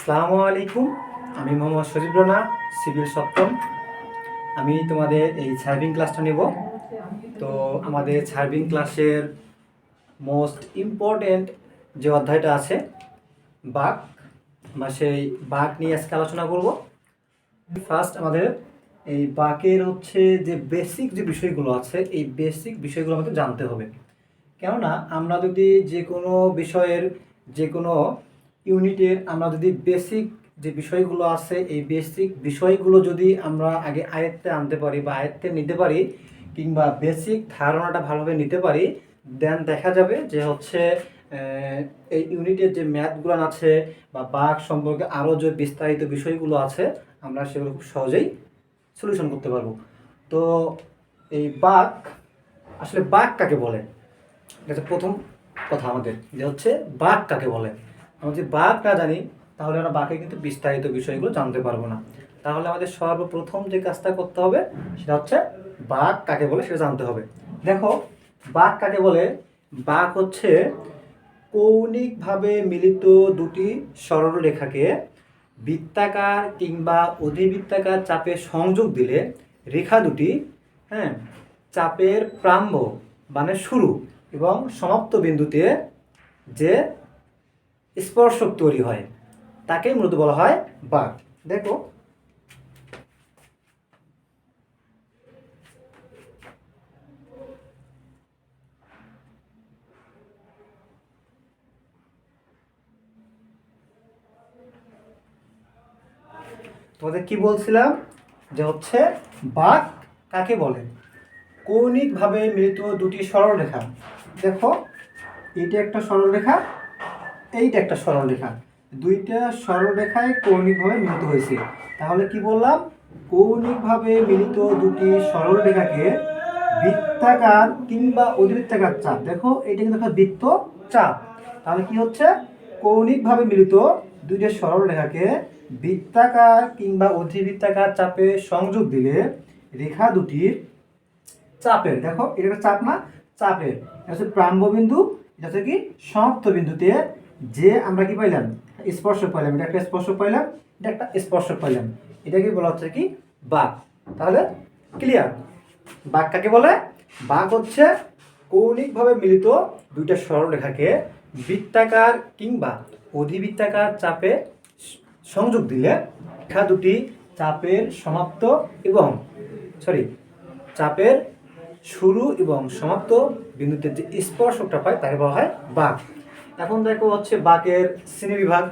আসসালামু আলাইকুম। আমি মোহাম্মদ শরীফ রানা, সিভিল সপ্তম। আমি তোমাদের এই সার্ভিং ক্লাসটা নেব। তো আমাদের সার্ভিং ক্লাসের মোস্ট ইম্পর্টেন্ট যে অধ্যায়টা আছে বাক, আমরা সেই বাক নিয়ে আজকে আলোচনা করব। ফার্স্ট আমাদের এই বাকের হচ্ছে যে বেসিক যে বিষয়গুলো আছে, এই বেসিক বিষয়গুলো আমাদের জানতে হবে। কেননা আমরা যদি যে কোনো বিষয়ের যে কোনো ইউনিটের আমরা যদি বেসিক যে বিষয়গুলো আছে, এই বেসিক বিষয়গুলো যদি আমরা আগে আয়ত্তে আনতে পারি বা আয়ত্তে নিতে পারি, কিংবা বেসিক ধারণাটা ভালোভাবে নিতে পারি, দেন দেখা যাবে যে হচ্ছে এই ইউনিটের যে ম্যাথগুলো আছে বা বাক সম্পর্কে আরও যে বিস্তারিত বিষয়গুলো আছে, আমরা সেগুলো খুব সহজেই সলিউশন করতে পারবো। তো এই বাক, আসলে বাক কাকে বলে, এটা প্রথম কথা আমাদের যে হচ্ছে বাক কাকে বলে। আমরা যদি বাক না জানি তাহলে আমরা বাকের কিন্তু বিস্তারিত বিষয়গুলো জানতে পারবো না। তাহলে আমাদের সর্বপ্রথম যে কাজটা করতে হবে সেটা হচ্ছে বাক কাকে বলে সেটা জানতে হবে। দেখো, বাক কাকে বলে? বাক হচ্ছে কৌণিকভাবে মিলিত দুটি সরল রেখাকে বৃত্তাকার কিংবা অধিবৃত্তাকার চাপে সংযোগ দিলে রেখা দুটি চাপের প্রারম্ভ মানে শুরু এবং সমাপ্ত বিন্দুতে যে স্পর্শক তৈরি হয় তাকেই মূলত বলা হয় বাক। দেখো, তোমাদের কি বলছিলাম যে হচ্ছে বাক কাকে বলে? কৌণিকভাবে মিলিত দুটি সরল রেখা। দেখো, এইটা একটা সরল রেখা, এইটা একটা সরল রেখা, দুইটা সরল রেখায় কৌণিকভাবে মিলিত হয়েছে। তাহলে কি বললাম? কৌণিকভাবে মিলিত দুটি সরল রেখাকে বৃত্তাকার কিংবা অধিবৃত্তাকার চাপ, দেখো এটা কিন্তু একটা বৃত্ত চাপ। তাহলে কি হচ্ছে? কৌণিকভাবে মিলিত দুইটা সরল রেখাকে বৃত্তাকার কিংবা অধিবৃত্তাকার চাপে সংযোগ দিলে রেখা দুটির চাপের, দেখো এটা একটা চাপ না, চাপের এটা হচ্ছে প্রারম্ভ বিন্দু, এটা হচ্ছে কি সমাপ্ত বিন্দুতে যে আমরা কি পাইলাম? স্পর্শক পাইলাম। এটা একটা স্পর্শক পাইলাম, এটা একটা স্পর্শক পাইলাম, এটাকে বলা হচ্ছে কি বাক। তাহলে ক্লিয়ার? বাক কাকে বলে? বাক হচ্ছে কৌণিকভাবে মিলিত দুইটা সরলরেখাকে বৃত্তাকার কিংবা অধিবৃত্তাকার চাপে সংযোগ দিলে রেখা দুটি চাপের সমাপ্ত এবং চাপের শুরু এবং সমাপ্ত বিন্দুতে যে স্পর্শকটা পায় তাকে বলা হয় বাক। এখন দেখো হচ্ছে বাকের শ্রেণীবিভাগ।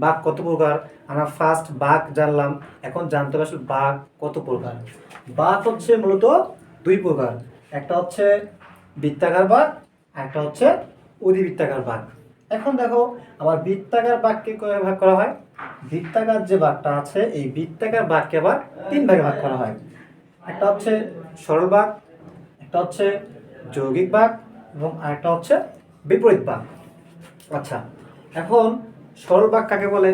বাক কত প্রকার? আমরা ফার্স্ট বাক জানলাম, এখন জানতে হবে আসলে বাক কত প্রকার। বাক হচ্ছে মূলত দুই প্রকার, একটা হচ্ছে বৃত্তাকার বাক, একটা হচ্ছে অধিবৃত্তাকার বাক। এখন দেখো, আবার বৃত্তাকার বাককে কয় ভাগ করা হয়? বৃত্তাকার যে বাকটা আছে, এই বৃত্তাকার বাককে আবার তিন ভাগে ভাগ করা হয়। একটা হচ্ছে সরল বাক, একটা হচ্ছে যৌগিক বাক এবং আরেকটা হচ্ছে বিপরীত বাক। আচ্ছা, এখন সরল বাক কাকে বলে,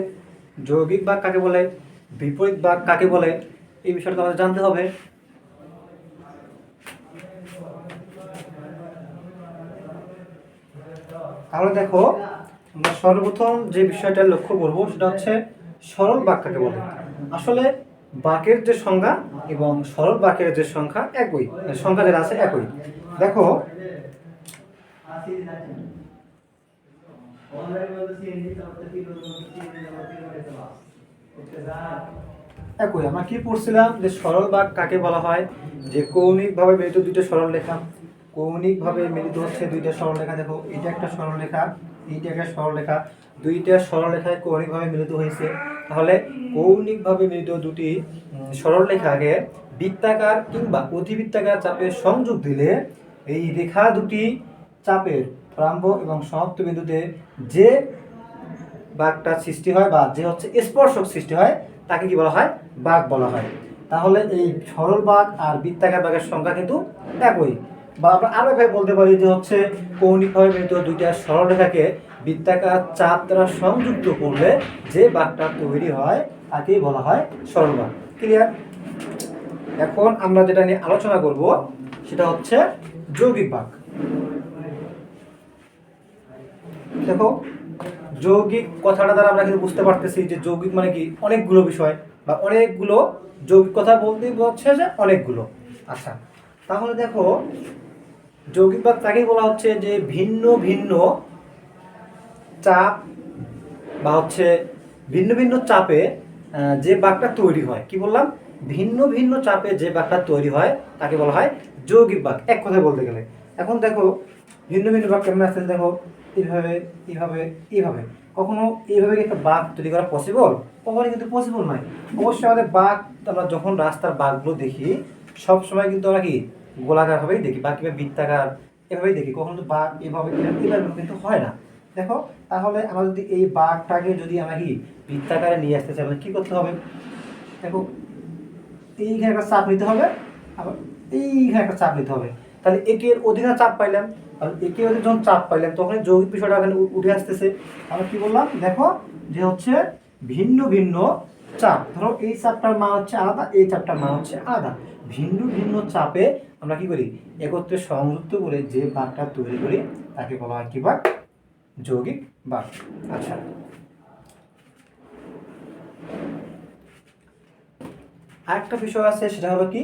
যৌগিক বাক কাকে বলে, বিপরীত বাক কাকে বলে, এই বিষয়টা আমাদের জানতে হবে। তাহলে দেখো, আমরা সর্বপ্রথম যে বিষয়টা লক্ষ্য করব সেটা হচ্ছে সরল বাক কাকে বলে। আসলে বাকের যে সংজ্ঞা এবং সরল বাকের যে সংখ্যা একই, সংখ্যা যেটা আছে একই। দেখো, একই আমরা কি পড়ছিলাম যে সরল বাক কাকে বলা হয়? যে কৌণিকভাবে মিলিত দুইটা সরল রেখা, কৌণিকভাবে মিলিত হচ্ছে দুইটা সরল রেখা। দেখো, এটা একটা সরল রেখা, এইটা একটা সরল রেখা, দুইটা সরল রেখায় কৌণিকভাবে মিলিত হয়েছে। তাহলে কৌণিকভাবে মিলিত দুটি সরল রেখাকে বৃত্তাকার কিংবা অধিবৃত্তাকার চাপে সংযোগ দিলে এই রেখা দুটি চাপের প্রারম্ভ এবং সমাপ্ত বিন্দুতে যে বাঁকটা সৃষ্টি হয় বা যে হচ্ছে স্পর্শক সৃষ্টি হয় তাকে কি বলা হয়? বাঁক বলা হয়। তাহলে এই সরল বাঁক আর বৃত্তাকার বাঁকের সংখ্যা কিন্তু একই। বা আমরা আরো ভাবে বলতে পারি যে হচ্ছে কৌণিকভাবে মিলিত দুইটা সরল রেখাকে বৃত্তাকার চাপ দ্বারা সংযুক্ত করলে যে বাঁকটা তৈরি হয় তাকেই বলা হয় সরল বাঁক। ক্লিয়ার? এখন আমরা যেটা নিয়ে আলোচনা করব সেটা হচ্ছে যৌগিক বাঁক। দেখো, যৌগিক কথাটা দ্বারা আমরা কিন্তু বুঝতে পারতেছি যে যৌগিক মানে কি অনেকগুলো বিষয় বা অনেকগুলো যৌগিক কথা বলতেই হচ্ছে যে অনেকগুলো। আচ্ছা, তাহলে দেখো যৌগিক বাক্য তাকেই বলা হচ্ছে যে ভিন্ন ভিন্ন চাপ বা হচ্ছে ভিন্ন ভিন্ন চাপে যে বাঁকটা তৈরি হয়, কি বললাম, ভিন্ন ভিন্ন চাপে যে বাঁকটা তৈরি হয় তাকে বলা হয় যৌগিক বাঁক, এক কথায় বলতে গেলে। এখন দেখো ভিন্ন ভিন্ন বাঁক কেমন আছে, দেখো এইভাবে এইভাবে এইভাবে, কখনো এইভাবে কি একটা বাঁক তৈরি করা পসিবল? কখনোই কিন্তু পসিবল নয়। অবশ্যই আমাদের বাঁক, আমরা যখন রাস্তার বাঁকগুলো দেখি সব সময় কিন্তু আমরা কি গোলাকারভাবেই দেখি বা কিংবা বৃত্তাকার এভাবেই দেখি, কখনো তো বাঁক এভাবে এভাবে কিন্তু হয় না। দেখো তাহলে আমরা যদি এই বাঘটাকে যদি আমরা কি বৃত্তাকারে নিয়ে আসতে চাই, আমাদের কী করতে হবে? দেখো এইখানে একটা চাপ নিতে হবে, আবার এইখানে একটা চাপ নিতে হবে। তাহলে একের অধীনে চাপ পাইলাম, তাহলে একের অধীনে যখন চাপ পাইলাম তখন যৌগিক বিষয়টা এখানে উঠে আসতেছে। আমরা কি বললাম দেখো যে হচ্ছে ভিন্ন ভিন্ন চাপ, ধরো এই চাপটার মান হচ্ছে আলাদা, এই চাপটার মান হচ্ছে আলাদা, ভিন্ন ভিন্ন চাপে আমরা কি করি একত্রে সংযুক্ত করে যে বাঁকটা তৈরি করি তাকে বলা হয় কি বাঁক? যৌগিক বাঁক। আচ্ছা, আরেকটা বিষয় আছে, সেটা হলো কি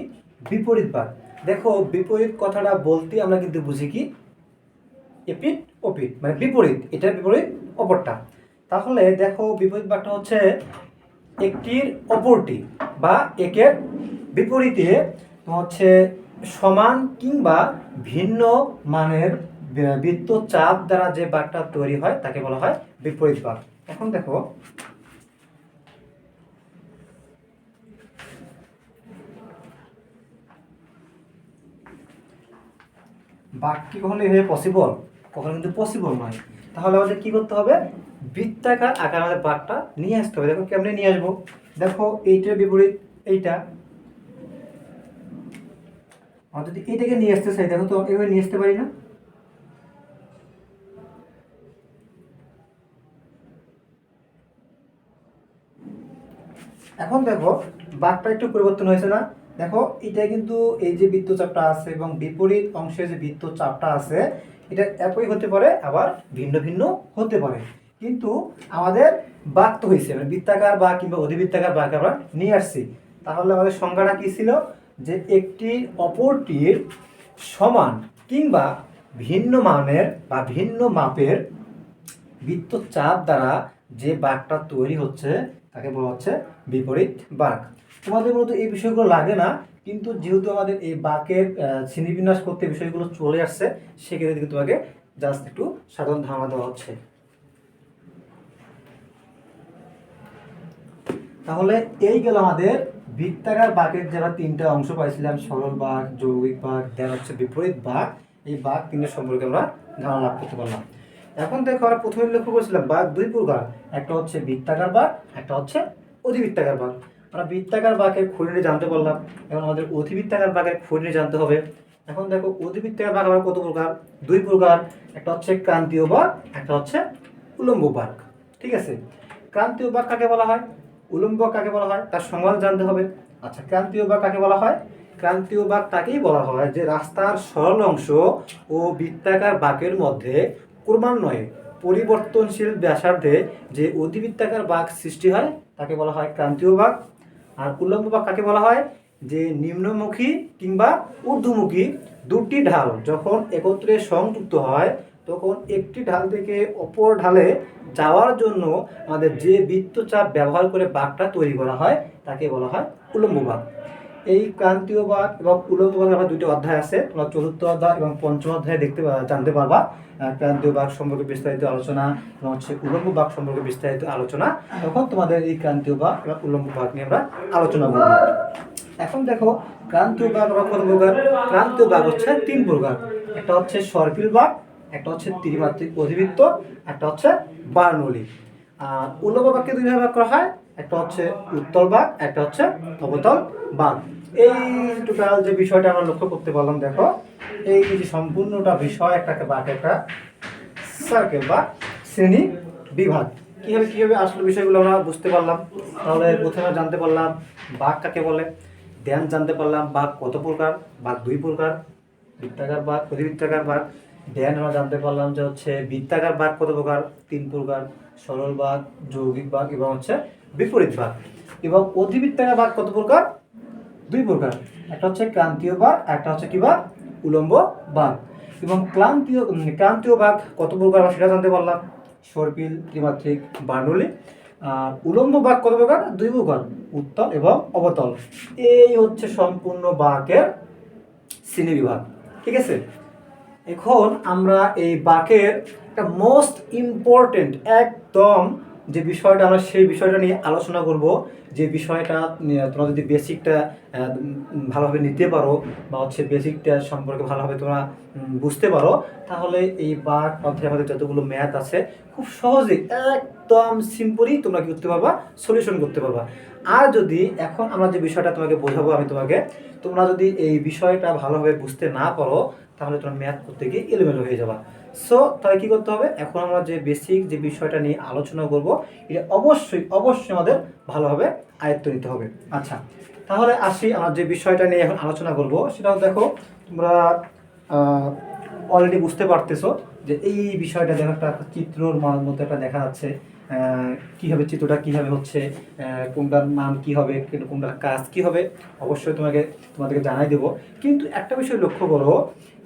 বিপরীত বাঁক। দেখো বিপরীত কথাটা বলতে আমরা কিন্তু বুঝি কি এপিট ওপিট, মানে বিপরীত, এটা বিপরীত অপরটা। তাহলে দেখো বিপরীত বাঁকটা হচ্ছে একটির অপরটি বা একের বিপরীতে হচ্ছে সমান কিংবা ভিন্ন মানের বৃত্ত চাপ দ্বারা যে বাঁকটা তৈরি হয় তাকে বলা হয় বিপরীত বাঁক। এখন দেখো বাঁক কি কখনো এভাবে পসিবল? কখনো কিন্তু পসিবল নয়। তাহলে আমাদের কি করতে হবে? বৃত্তাকার আকার আমাদের বাঁকটা নিয়ে আসতে হবে। দেখো কেমনে নিয়ে আসবো, দেখো এইটার বিপরীত এইটা, আমরা যদি এইটাকে নিয়ে আসতে চাই দেখো তো এভাবে নিয়ে আসতে পারি না? এখন দেখো বাঁকটা একটু পরিবর্তন হয়েছে না? দেখো এটা কিন্তু এই যে বৃত্তচাপটা আছে এবং বিপরীত অংশে যে বৃত্তচাপটা আছে এটা একই হতে পারে আবার ভিন্ন ভিন্ন হতে পারে, কিন্তু আমাদের বাঁক তো হয়েছে, মানে বৃত্তাকার বা কিংবা অধিবৃত্তাকার বাঁক আমরা নিয়ে আসছি। তাহলে আমাদের সংজ্ঞাটা কি ছিল? যে একটি অপরটির সমান কিংবা ভিন্ন মানের বা ভিন্ন মাপের বৃত্তচাপ দ্বারা যে বাঁকটা তৈরি হচ্ছে তাকে বলা হচ্ছে বিপরীত বাঁক। তোমাদের মূলত এই বিষয়গুলো লাগে না, কিন্তু যেহেতু আমাদের এই বাঁকের শ্রেণীবিন্যাস করতে বিষয়গুলো চলে আসছে সেক্ষেত্রে কিন্তু তোমাকে জাস্ট একটু সাধারণ ধারণা দেওয়া হচ্ছে। তাহলে এই গেল আমাদের বৃত্তাকার বাঁকের যারা তিনটা অংশ পাইছিলাম, সরল বাঁক, যৌগিক বাঁক, দেন হচ্ছে বিপরীত বাঁক। এই বাঁক তিনটা সম্পর্কে আমরা ধারণা লাভ করতে পারলাম। এখন দেখো আমরা প্রথমে লক্ষ্য করেছিলাম বাঁক দুই প্রকার, একটা হচ্ছে বৃত্তাকার বাঁক, একটা হচ্ছে অধিবৃত্তাকার বাঁক। আমরা বৃত্তাকার বাঁকের খুঁটিনাটি জানতে পারলাম, এখন আমাদের অধিবৃত্তাকার বাঁকের খুঁটিনাটি জানতে হবে। এখন দেখো অধিবৃত্তাকার বাঁক আমরা কত প্রকার? দুই প্রকার, একটা হচ্ছে ক্রান্তীয় বাঁক, একটা হচ্ছে উলম্ব বাঁক। ঠিক আছে, ক্রান্তীয় বাঁক কাকে বলা হয়, উলম্ব কাকে বলা হয় তার সমাধান জানতে হবে। আচ্ছা, ক্রান্তীয় বাঁক কাকে বলা হয়? ক্রান্তীয় বাঁক তাকেই বলা হয় যে রাস্তার সরল অংশ ও বৃত্তাকার বাঁকের মধ্যে ক্রমান্বয়ে পরিবর্তনশীল ব্যাসার্ধে যে অধিবৃত্তাকার বাঁক সৃষ্টি হয় তাকে বলা হয় ক্রান্তীয় বাঁক। আর উল্লম্ব বাঁক কাকে বলা হয়? যে নিম্নমুখী কিংবা ঊর্ধ্বমুখী দুটি ঢাল যখন একত্রে সংযুক্ত হয় তখন একটি ঢাল থেকে অপর ঢালে যাওয়ার জন্য আমাদের যে বৃত্তচাপ ব্যবহার করে বাঁকটা তৈরি করা হয় তাকে বলা হয় উলম্ব বাঁক। এই ক্রান্তীয় বাঁক এবং উলম্ব বাঁকের আবার দুটি অধ্যায় আছে, তোমরা চতুর্থ অধ্যায় এবং পঞ্চম অধ্যায়ে জানতে পারবা ক্রান্তীয় বাঁক সম্পর্কে বিস্তারিত আলোচনা এবং হচ্ছে উলম্ব বাঁক সম্পর্কে বিস্তারিত আলোচনা। তখন তোমাদের এই ক্রান্তীয় বাঁক এবং উলম্ব বাঁক নিয়ে আমরা আলোচনা করব। এখন দেখো ক্রান্তীয় বাঁক আবার কত প্রকার? ক্রান্তীয় বাঁক হচ্ছে তিন প্রকার, একটা হচ্ছে সর্পিল বাঁক, একটা হচ্ছে ত্রিমাত্রিক অধিবৃত্ত, একটা হচ্ছে বার্নৌলি। আর উল্লম্ব বাঁককে দুই ভাগে ভাগ করা হয়, একটা হচ্ছে উত্তল বাঁক, একটা হচ্ছে অবতল বাঁক। এই টোটাল যে বিষয়টা আমরা লক্ষ্য করতে পারলাম, দেখো এই যে সম্পূর্ণটা বিষয় একটা বাঁক একটা সার্কেল বা শ্রেণী বিভাগ। কিভাবে আসলে বিষয়গুলো আমরা বুঝতে পারলাম? তাহলে প্রথমে জানতে পারলাম বাঁক কাকে বলে, দেন জানতে পারলাম বাঁক কত প্রকার, বাঁক দুই প্রকার, বৃত্তাকার বাঁক, অধিবৃত্তাকার বাঁক। দেন আমরা জানতে পারলাম যে হচ্ছে বৃত্তাকার বাঁক কত প্রকার, তিন প্রকার, সরল বাঁক, যৌগিক বাঁক এবং হচ্ছে বিপরীত বাঁক। এবং অধিবৃত্তাকার বাঁক কত প্রকার? দুই প্রকার, একটা হচ্ছে ক্রান্তীয় বাঁক, একটা হচ্ছে কি বাঁক? উলম্ব বাঁক। এবং ক্রান্তীয় বাঁক কত প্রকার আমরা সেটা জানতে পারলাম, সর্পিল, ত্রিমাত্রিক, বার্নৌলি। আর উলম্ব বাঁক কত প্রকার? দুই প্রকার, উত্তল এবং অবতল। এই হচ্ছে সম্পূর্ণ বাঁকের শ্রেণীবিভাগ। ঠিক আছে, এখন আমরা এই বাঁকের একটা মোস্ট ইম্পর্টেন্ট একদম যে বিষয়টা, আমরা সেই বিষয়টা নিয়ে আলোচনা করব। যে বিষয়টা তোমরা যদি বেসিকটা ভালোভাবে নিতে পারো বা হচ্ছে বেসিকটা সম্পর্কে ভালোভাবে তোমরা বুঝতে পারো, তাহলে এই বাঁক অধ্যায়ে আমাদের যতগুলো ম্যাথ আছে খুব সহজেই একদম সিম্পলি তোমরা কি করতে পারবা? সলিউশন করতে পারবা। আর যদি এখন আমরা যে বিষয়টা তোমাকে বোঝাবো আমি তোমাকে, তোমরা যদি এই বিষয়টা ভালোভাবে বুঝতে না পারো, তাহলে তোমরা ম্যাথ করতে গিয়ে এলোমেলো হয়ে যাবা। সো তাহলে কী করতে হবে? এখন আমরা যে বেসিক যে বিষয়টা নিয়ে আলোচনা করব, এটা অবশ্যই আমাদের ভালোভাবে আয়ত্ত নিতে হবে। আচ্ছা, তাহলে আসি আমরা যে বিষয়টা নিয়ে এখন আলোচনা করব, সেটাও দেখো তোমরা অলরেডি বুঝতে পারতেছো যে এই বিষয়টা দেখো, একটা চিত্রর মতো একটা দেখা যাচ্ছে। কীভাবে চিত্রটা কীভাবে হচ্ছে, কোনটার নাম কী হবে, কোনটার কাজ কী হবে, অবশ্যই তোমাদেরকে জানাই দেবো। কিন্তু একটা বিষয় লক্ষ্য করো,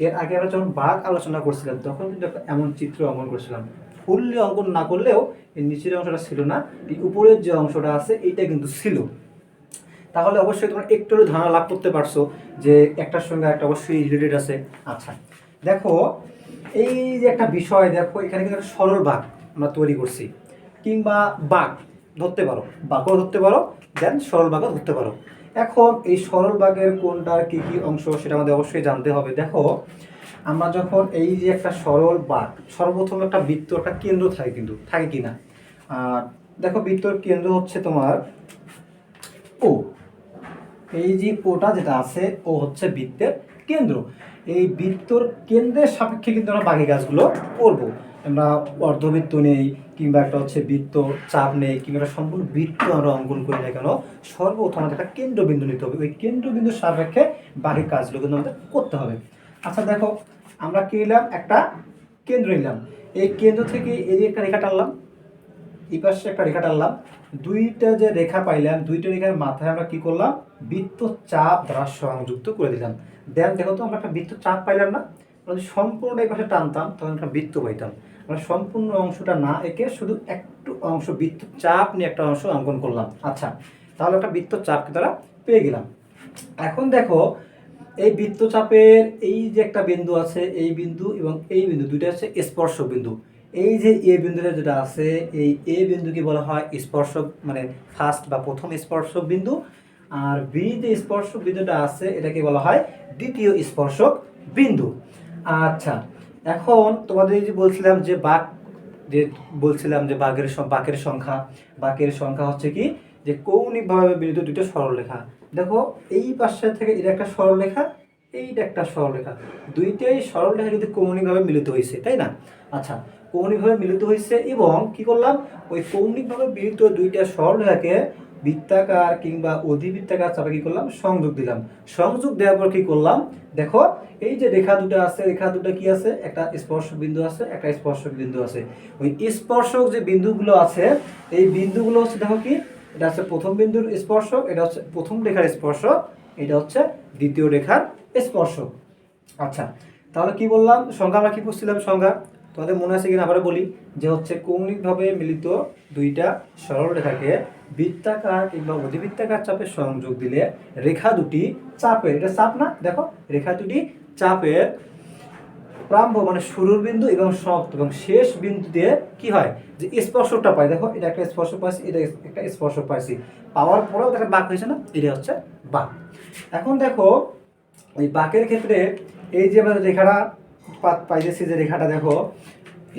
এর আগে আমরা যখন বাঁক আলোচনা করছিলাম তখন কিন্তু একটা এমন চিত্র অঙ্কন করছিলাম, ফুললি অঙ্কন না করলেও এই নিচের অংশটা ছিল না, এই উপরের যে অংশটা আছে এইটা কিন্তু ছিল। তাহলে অবশ্যই তোমরা একটু ধারণা লাভ করতে পারছো যে একটার সঙ্গে একটা অবশ্যই রিলেটেড আছে। আচ্ছা দেখো, এই যে একটা বিষয়, দেখো এখানে কিন্তু একটা সরল বাঁক আমরা তৈরি করছি, কিংবা বাঁক ধরতে পারো, বাঁকও ধরতে পারো, দেন সরল বাঁকও ধরতে পারো। এখন এই সরল বাঁকের কোনটার কী কী অংশ সেটা আমাদের অবশ্যই জানতে হবে। দেখো আমরা যখন এই যে একটা সরল বাঁক, সর্বপ্রথম একটা বৃত্ত, একটা কেন্দ্র থাকে, কিন্তু থাকে কি না? আর দেখো বৃত্তর কেন্দ্র হচ্ছে তোমার ও, এই যে ওটা যেটা আছে ও হচ্ছে বৃত্তের কেন্দ্র। এই বৃত্তর কেন্দ্রের সাপেক্ষে কিন্তু আমরা বাকি কাজগুলো করব। আমরা অর্ধবৃত্ত নেই, কিংবা একটা হচ্ছে বৃত্ত চাপ নেই, কিংবা একটা সম্পূর্ণ বৃত্ত আমরা অঙ্কন করি না কেন, সর্বপ্রথম আমাদের একটা কেন্দ্রবিন্দু নিতে হবে। ওই কেন্দ্রবিন্দুর সাপেক্ষে বাকি কাজগুলো কিন্তু আমাদের করতে হবে। আচ্ছা দেখো, আমরা কি নিলাম? একটা কেন্দ্র নিলাম। এই কেন্দ্র থেকে এই একটা রেখা টানলাম, এই পাশে একটা রেখা টানলাম, দুইটা যে রেখা পাইলাম, দুইটা রেখার মাথায় আমরা কি করলাম? বৃত্ত চাপ দ্বারা সংযুক্ত করে দিলাম। দেন দেখো তো, আমরা একটা বৃত্ত চাপ পাইলাম না? যদি সম্পূর্ণ এই পাশে টানতাম তখন একটা বৃত্ত পাইতাম। আমরা সম্পূর্ণ অংশটা না এঁকে শুধু একটু অংশ বৃত্ত চাপ নিয়ে একটা অংশ অঙ্কন করলাম। আচ্ছা, তাহলে একটা বৃত্ত চাপকে তারা পেয়ে গেলাম। এখন দেখো, এই বৃত্তচাপের এই যে একটা বিন্দু আছে, এই বিন্দু এবং এই বিন্দু দুইটা হচ্ছে স্পর্শক বিন্দু। এই যে এ বিন্দুটা যেটা আছে, এই এ বিন্দুকে বলা হয় স্পর্শক, মানে ফার্স্ট বা প্রথম স্পর্শক বিন্দু। আর বি যে স্পর্শক বিন্দুটা আছে এটাকে বলা হয় দ্বিতীয় স্পর্শক বিন্দু। আচ্ছা, এখন তোমাদের যে বলছিলাম যে বাঁকের সংখ্যা হচ্ছে কি, যে কৌণিকভাবে মিলিত দুটো সরলরেখা। দেখো এই পাশে থেকে এটা একটা সরলরেখা, এইটা একটা সরলরেখা, দুইটাই সরলরেখা কিন্তু কৌণিকভাবে মিলিত হয়েছে, তাই না? আচ্ছা, কৌণিকভাবে মিলিত হয়েছে এবং কি করলাম? ওই কৌণিকভাবে মিলিত দুইটা সরলরেখাকে বৃত্তাকার কিংবা অধিবৃত্তাকার চাপে কি করলাম? সংযোগ দিলাম। সংযোগ দেওয়ার পর কি করলাম? দেখো এই যে রেখা দুটো আছে, রেখা দুটো কি আছে? একটা স্পর্শক বিন্দু আছে, একটা স্পর্শক বিন্দু আছে। ওই স্পর্শক যে বিন্দুগুলো আছে, এই বিন্দুগুলো হচ্ছে দেখো কি, এটা হচ্ছে প্রথম বিন্দুর স্পর্শক, এটা হচ্ছে প্রথম রেখার স্পর্শক, এটা হচ্ছে দ্বিতীয় রেখার স্পর্শক। আচ্ছা, তাহলে কি বললাম? সংখ্যা আমরা কি করছিলাম? সংখ্যা তোমাদের মনে আছে কিনা আবার বলি, যে হচ্ছে কৌণিকভাবে মিলিত দুইটা সরল রেখাকে বৃত্তাকার কিংবা অধিবৃত্তাকার চাপে সংযোগ দিলে রেখা দুটি চাপের, এটা চাপ না, দেখো রেখা দুটি চাপের প্রারম্ভ মানে শুরুর বিন্দু এবং সমাপ্ত এবং শেষ বিন্দু দিয়ে কি হয়? যে স্পর্শকটা পাই। দেখো এটা একটা স্পর্শক পাইছি, এটা একটা স্পর্শক পাইছি, পাওয়ার পরেও দেখা বাঁক হয়েছে না, এটা হচ্ছে বাঁক। এখন দেখো এই বাঁকের ক্ষেত্রে এই যে আমরা রেখাটা পাইতেছি, যে রেখাটা দেখো,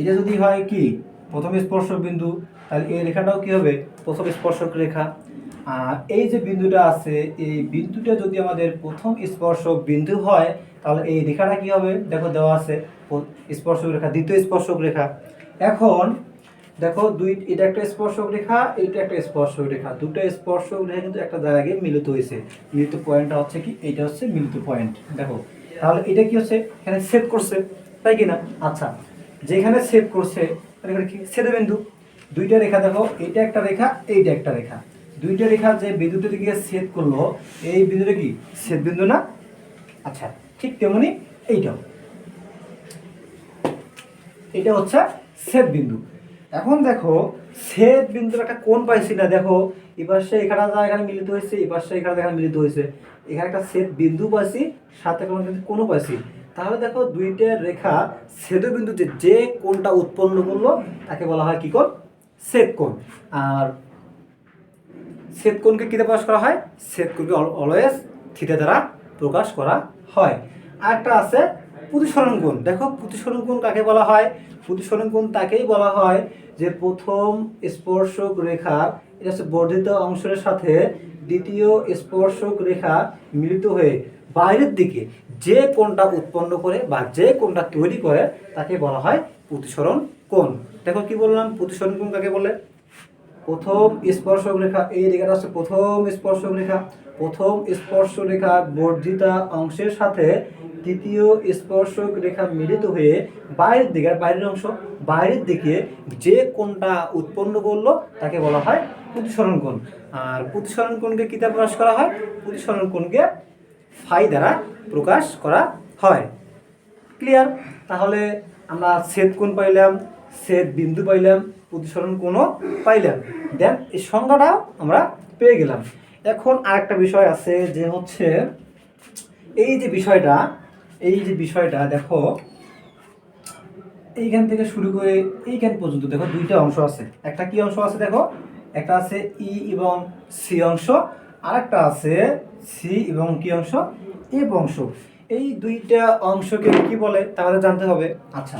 এটা যদি হয় কি প্রথম স্পর্শক বিন্দু, তাহলে এই রেখাটাও কি হবে? প্রথম স্পর্শক রেখা। আর এই যে বিন্দুটা আছে, এই বিন্দুটা যদি আমাদের প্রথম স্পর্শক বিন্দু হয়, তাহলে এই রেখাটা কি হবে? দেখো দেওয়া আছে স্পর্শক রেখা, দ্বিতীয় স্পর্শক রেখা। এখন দেখো এটা একটা স্পর্শক রেখা, এটা একটা স্পর্শক রেখা, দুটো স্পর্শক রেখা কিন্তু একটা জায়গায় মিলিত হয়েছে। মিলিত পয়েন্টটা হচ্ছে কি, এটা হচ্ছে মিলিত পয়েন্ট। দেখো তাহলে এটা কি হচ্ছে? এখানে ছেদ করছে, তাই কি না? আচ্ছা, যেখানে ছেদ করছে এখানে কি ছেদবিন্দু, দুইটা রেখা দেখো, এইটা একটা রেখা, এইটা একটা রেখা, দুইটা রেখা যে বিন্দুতে দিকে ছেদ করলো, এই বিন্দুটা কি ছেদ বিন্দু না? আচ্ছা, ঠিক তেমনি এইটাও, এটা হচ্ছে ছেদ বিন্দু। এখন দেখো ছেদ বিন্দুর একটা কোণ পাইছি না, দেখো এবার সে এখানে যা এখানে মিলিত হয়েছে, এবার সে এখানে এখানে মিলিত হয়েছে, এখানে একটা ছেদ বিন্দু পাইছি, সাথে কোনো কিন্তু কোণও পাইছি। তাহলে দেখো দুইটা রেখা ছেদ বিন্দুতে যে কোণটা উৎপন্ন করলো তাকে বলা হয় কি কোণ? ছেদ কোণ। আর ছেদ কোণকে কিতে প্রকাশ করা হয়? ছেদ কোণকে অলওয়েজ থিটা দ্বারা প্রকাশ করা হয়। আরেকটা আছে প্রতিসরণ কোণ। দেখো প্রতিসরণ কোণ কাকে বলা হয়? প্রতিসরণ কোণ তাকেই বলা হয় যে প্রথম স্পর্শক রেখা, এটা হচ্ছে বর্ধিত অংশের সাথে দ্বিতীয় স্পর্শক রেখা মিলিত হয়ে বাইরের দিকে যে কোণটা উৎপন্ন করে বা যে কোণটা তৈরি করে তাকে বলা হয় প্রতিসরণ কোণ। দেখো কি বললাম, প্রতিসরণ কোণ কাকে বলে? প্রথম স্পর্শক রেখা, এই রেখাটা হচ্ছে প্রথম স্পর্শক রেখা, প্রথম স্পর্শ রেখা বর্ধিতা অংশের সাথে তৃতীয় স্পর্শক রেখা মিলিত হয়ে বাইরের দিকে, বাইরের অংশ, বাইরের দিকে যে কোণটা উৎপন্ন করলো তাকে বলা হয় প্রতিসরণ কোণ। আর প্রতিসরণ কোণকে কিতে প্রকাশ করা হয়? প্রতিসরণ কোণকে ফাই দ্বারা প্রকাশ করা হয়। ক্লিয়ার? তাহলে আমরা ছেদ কোণ পাইলাম, ছেদ বিন্দু পাইলাম, প্রতিসরণ কোণও পাইলাম, দেন এই সংজ্ঞাটাও আমরা পেয়ে গেলাম। এখন আরেকটা বিষয় আছে যে হচ্ছে এই যে বিষয়টা দেখো, এইখান থেকে শুরু করে এইখান পর্যন্ত দেখো দুইটা অংশ আছে। একটা কি অংশ আছে দেখো, একটা আছে ই এবং সি অংশ, আরেকটা আছে সি এবং কি অংশ? এফ অংশ। এই দুইটা অংশকে কি বলে তাহলে জানতে হবে। আচ্ছা,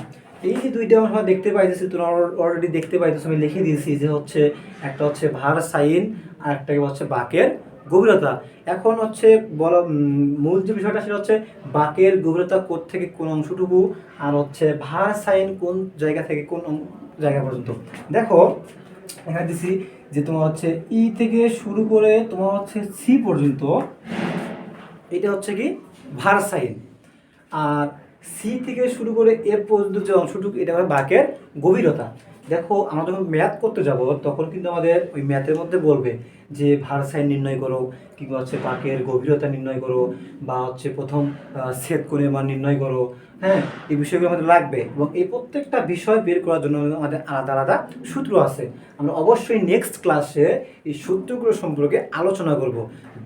এই যে দুইটা অংশ দেখতে পাইতেছি, তোমরা অলরেডি দেখতে পাইতেছো, আমি লিখে দিয়েছি যে হচ্ছে একটা হচ্ছে ভার সাইন আর একটা হচ্ছে বাঁকের গভীরতা। এখন হচ্ছে বলো, মূল যে বিষয়টা সেটা হচ্ছে বাঁকের গভীরতা কোণ থেকে কোন অংশটুকু, আর হচ্ছে ভার সাইন কোন জায়গা থেকে কোন জায়গা পর্যন্ত। দেখো এখানে দিছি যে তোমার হচ্ছে ই থেকে শুরু করে তোমার হচ্ছে সি পর্যন্ত, এটা হচ্ছে কি ভার সাইন। আর সি থেকে শুরু করে এফ পর্যন্ত যে অংশটুকু, এটা হবে বাঁকের গভীরতা। দেখো আমরা যখন ম্যাথ করতে যাব তখন কিন্তু আমাদের ওই ম্যাথের মধ্যে বলবে যে ভার সাইন নির্ণয় করো, কিংবা হচ্ছে বাঁকের গভীরতা নির্ণয় করো, বা হচ্ছে প্রথম ছেদ কোণের মান নির্ণয় করো। হ্যাঁ, এই বিষয়গুলো আমাদের লাগবে, এবং এই প্রত্যেকটা বিষয় বের করার জন্য আমাদের আলাদা আলাদা সূত্র আছে। আমরা অবশ্যই নেক্সট ক্লাসে এই সূত্রগুলো সম্পর্কে আলোচনা করব,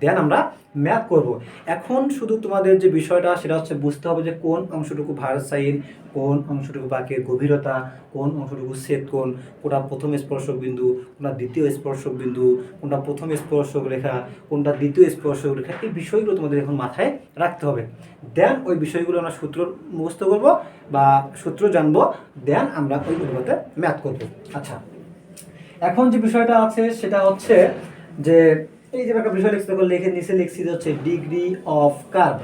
দেন আমরা ম্যাথ করব। এখন শুধু তোমাদের যে বিষয়টা সেটা হচ্ছে বুঝতে হবে যে কোন অংশটুকু ভার সাইন, কোন অংশটুকু বাঁকের গভীরতা, কোন অংশটুকু ছেদ কোণ, কোনটা প্রথম স্পর্শক বিন্দু, কোনটা দ্বিতীয় স্পর্শক বিন্দু, কোনটা প্রথম স্পর্শক রেখা, কোনটা দ্বিতীয় স্পর্শক রেখা। এই বিষয়গুলো তোমাদের এখন মাথায় রাখতে হবে। দেন ওই বিষয়গুলো আমরা সূত্র মুখস্থ করব বা সূত্র জানবো, দেন আমরা ওই অনুপাতে ম্যাথ করব। আচ্ছা, এখন যে বিষয়টা আছে সেটা হচ্ছে যে এই যে একটা বিষয় লিখছি, দেখো লিখে নিচে লিখছি যে হচ্ছে degree of curve.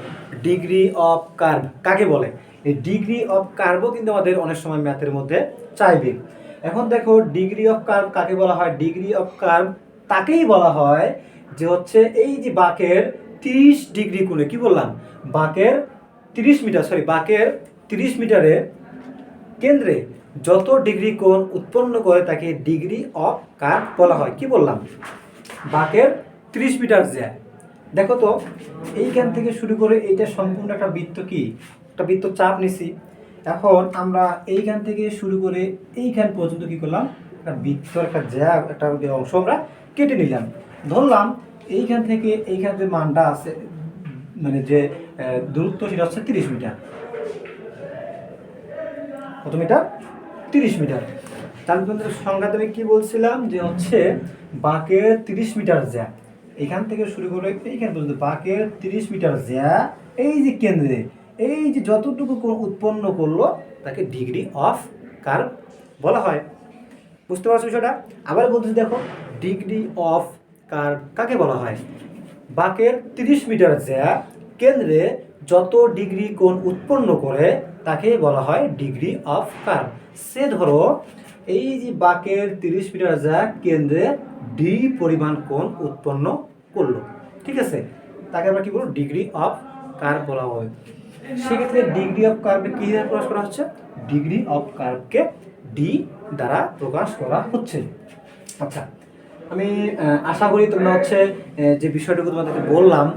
Degree of curve কাকে বলে? এই ডিগ্রি অফ কার্ভও কিন্তু আমাদের অনেক সময় ম্যাথের মধ্যে চাইবে। এখন দেখো ডিগ্রি অফ কার্ভ কাকে বলা হয়? ডিগ্রি অফ কার্ভ তাকেই বলা হয় যে হচ্ছে এই যে বাঁকের 30 ডিগ্রি কোণে, কি বললাম, বাঁকের 30 মিটার, বাঁকের 30 মিটারে কেন্দ্রে যত ডিগ্রি কোণ উৎপন্ন করে তাকে ডিগ্রি অফ কার্ভ বলা হয়। কি বললাম? বাঁকের 30 মিটার যায়। দেখো তো এইখান থেকে শুরু করে এইটা সম্পূর্ণ একটা বৃত্ত, কি একটা বৃত্ত চাপ নিছি। এখন আমরা এইখান থেকে শুরু করে এইখান পর্যন্ত কি করলাম, একটা বৃত্ত, একটা জ্যা, একটা অংশ আমরা কেটে নিলাম। ধরলাম এইখান থেকে এইখান যে মানটা আছে, মানে যে দূরত্ব, সেটা হচ্ছে 30 মিটার। কত মিটার? 30 মিটার। তার সংখ্যাতে আমি কি বলছিলাম যে হচ্ছে বাঁকের 30 মিটার জ্যা, এখান থেকে শুরু করে এইখান পর্যন্ত বাঁকের 30 মিটার জ্যা, এই যে কেন্দ্রে এই যে যতটুকু কোণ উৎপন্ন করলো তাকে ডিগ্রি অফ কার্ভ বলা হয়। বুঝতে পারছো বিষয়টা? আবার বলতেছি, দেখো ডিগ্রি অফ কার্ভ কাকে বলা হয়? বাঁকের 30 মিটার জ্যা কেন্দ্রে যত ডিগ্রি কোণ উৎপন্ন করে তাকে বলা হয় ডিগ্রি অফ কার্ভ। সে ধরো এই যে বাঁকের 30 মিটার জ্যা কেন্দ্রে ডি পরিমাণ কোণ উৎপন্ন করলো, ঠিক আছে, তাকে আমরা কি বলবো? ডিগ্রি অফ কার্ভ বলা হয়। সেক্ষেত্রে ডিগ্রি অফ কার্ভকে কি দিয়ে প্রকাশ করা হচ্ছে? ডিগ্রি অফ কার্ভকে ডি দ্বারা প্রকাশ করা হচ্ছে। আচ্ছা, আমি আশা করি তোমরা হচ্ছে যে বিষয়টুকু তোমাদেরকে বললাম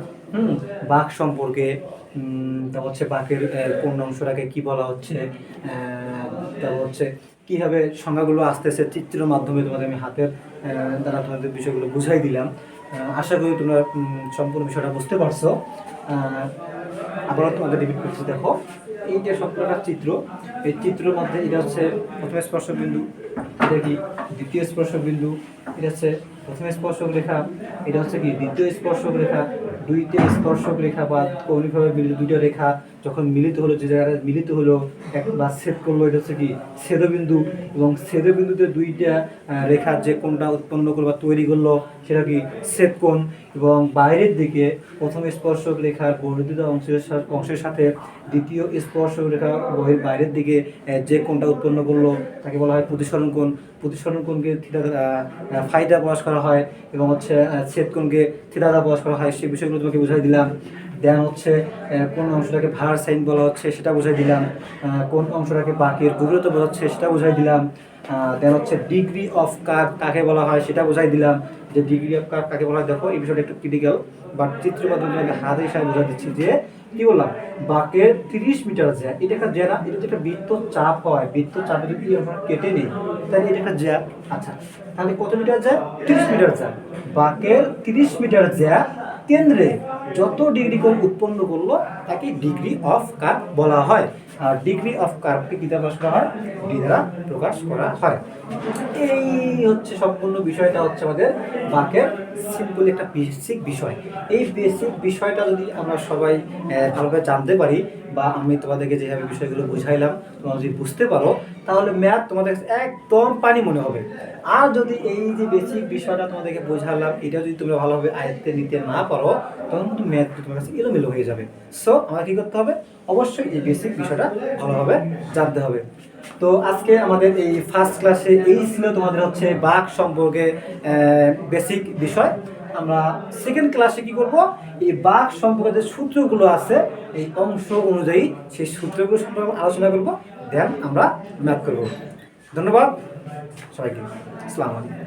বাক সম্পর্কে, তারপর হচ্ছে বাকের কোন অংশটাকে কি বলা হচ্ছে, তারপর হচ্ছে কীভাবে সংজ্ঞাগুলো আসতেছে চিত্রের মাধ্যমে তোমাদের আমি হাতের দ্বারা তোমাদের বিষয়গুলো বুঝাই দিলাম। আশা করি তোমরা সম্পূর্ণ বিষয়টা বুঝতে পারছো। আবারও তোমাদের রিপিট করছি, দেখো এইটা সম্পূর্ণ চিত্র। এই চিত্রের মধ্যে এটা হচ্ছে প্রথম স্পর্শক বিন্দু, এটা কি দ্বিতীয় স্পর্শক বিন্দু, এটা হচ্ছে প্রথম স্পর্শক রেখা, এটা হচ্ছে কি দ্বিতীয় স্পর্শক রেখা। দুইটা স্পর্শক রেখা বা কৌণিকভাবে মিলিত দুইটা রেখা যখন মিলিত হলো, যে জায়গায় মিলিত হলো বা ছেদ করলো, এটা হচ্ছে কি ছেদবিন্দু। এবং ছেদবিন্দুতে দুইটা রেখার যে কোণটা উৎপন্ন করলো বা তৈরি করলো সেটা কি ছেদ কোণ। এবং বাইরের দিকে প্রথম স্পর্শক রেখার বর্ধিত অংশের সাথে দ্বিতীয় স্পর্শক রেখা বহির বাইরের দিকে যে কোণটা উৎপন্ন করলো তাকে বলা হয় প্রতিসরণ কোণ। প্রতিসরণ কোণকে থিটা ফাই দ্বারা প্রকাশ করা হয় এবং হচ্ছে ছেদ কোণকে থিটা দ্বারা প্রকাশ করা হয়। সেই বিষয়গুলো তোমাকে বুঝাই দিলাম। দেন হচ্ছে কোন অংশটাকে ভার সাইন বলা হচ্ছে সেটা বুঝাই দিলাম। কোন অংশটাকে বাকের গভীরতা বোঝাচ্ছে সেটা বুঝাই দিলাম। দেন হচ্ছে ডিগ্রি অফ কার্ভ কাকে বলা হয় সেটা বুঝাই দিলাম, যে ডিগ্রি অফ কার্ভ কাকে বলা হয়। দেখো এই বিষয়টা একটু ক্রিটিক্যাল, বাট চিত্রের মাধ্যমে তোমাকে হাত হিসাবে বোঝা দিচ্ছি যে কি বললাম, বাকের 30 মিটার জ্যা, এটা একটা জ্যা না, এটা একটা বৃত্ত চাপ হয়, বৃত্ত চাপে যদি আমরা কেটে নিই তাহলে এটা একটা জ্যা। আচ্ছা, তাহলে কত মিটার জ্যা? 30 মিটার জ্যা। বাকের 30 মিটার জ্যা কেন্দ্রে যত ডিগ্রি কোণ উৎপন্ন করলো তাকে ডিগ্রি অফ কার্ভ বলা হয়। আর ডিগ্রি অফ কার্ভকে কি দ্বারা প্রকাশ করা হয়? ডি দ্বারা প্রকাশ করা হয়। এই হচ্ছে সম্পূর্ণ বিষয়টা হচ্ছে আমাদের বাকের সিম্পল একটা বেসিক বিষয়। এই বেসিক বিষয়টা যদি আমরা সবাই ভালোভাবে জানতে পারি বা আমি তোমাদেরকে যেভাবে বিষয়গুলো বুঝাইলাম তোমরা যদি বুঝতে পারো তাহলে ম্যাথ তোমাদের একদম পানি মনে হবে। আর যদি এই যে বেসিক বিষয়টা তোমাদেরকে বোঝালাম এটা যদি তোমরা ভালোভাবে আয়ত্তে নিতে না পারো তখন কিন্তু ম্যাথ তোমার কাছে এলোমেলো হয়ে যাবে। সো আমাকে কী করতে হবে? অবশ্যই এই বেসিক বিষয়টা ভালোভাবে জানতে হবে। তো আজকে আমাদের এই ফার্স্ট ক্লাসে এই ছিল তোমাদের হচ্ছে বাক সম্পর্কে বেসিক বিষয়। আমরা সেকেন্ড ক্লাসে কি করব, এই বাক সম্পর্কে যে সূত্রগুলো আছে এই অংশ অনুযায়ী সেই সূত্রগুলো সম্পর্কে আলোচনা করব, দেন আমরা ম্যাথ করব। ধন্যবাদ সবাইকে। আসসালামু আলাইকুম।